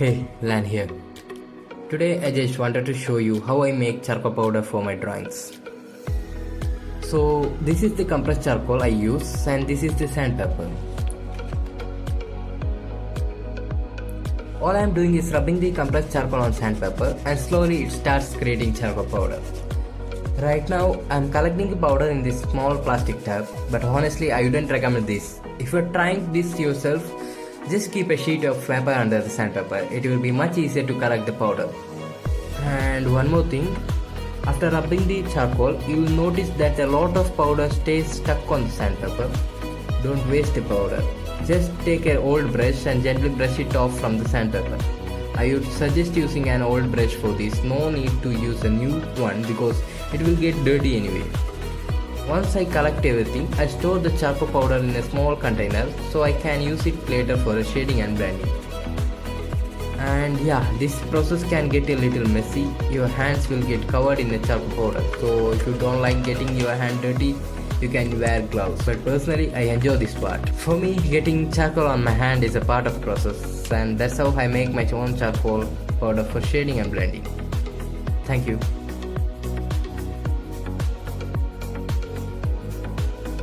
Hey, Lan here. Today I just wanted to show you how I make charcoal powder for my drawings. So this is the compressed charcoal I use and this is the sandpaper. All I am doing is rubbing the compressed charcoal on sandpaper and slowly it starts creating charcoal powder. Right now I am collecting the powder in this small plastic tub, but honestly I wouldn't recommend this. If you are trying this yourself, just keep a sheet of paper under the sandpaper. It will be much easier to collect the powder. And one more thing, after rubbing the charcoal, you will notice that a lot of powder stays stuck on the sandpaper. Don't waste the powder. Just take an old brush and gently brush it off from the sandpaper. I would suggest using an old brush for this. No need to use a new one because it will get dirty anyway. Once I collect everything, I store the charcoal powder in a small container so I can use it later for a shading and blending. And yeah, this process can get a little messy. Your hands will get covered in the charcoal powder. So if you don't like getting your hand dirty, you can wear gloves. But personally, I enjoy this part. For me, getting charcoal on my hand is a part of the process, and that's how I make my own charcoal powder for shading and blending. Thank you.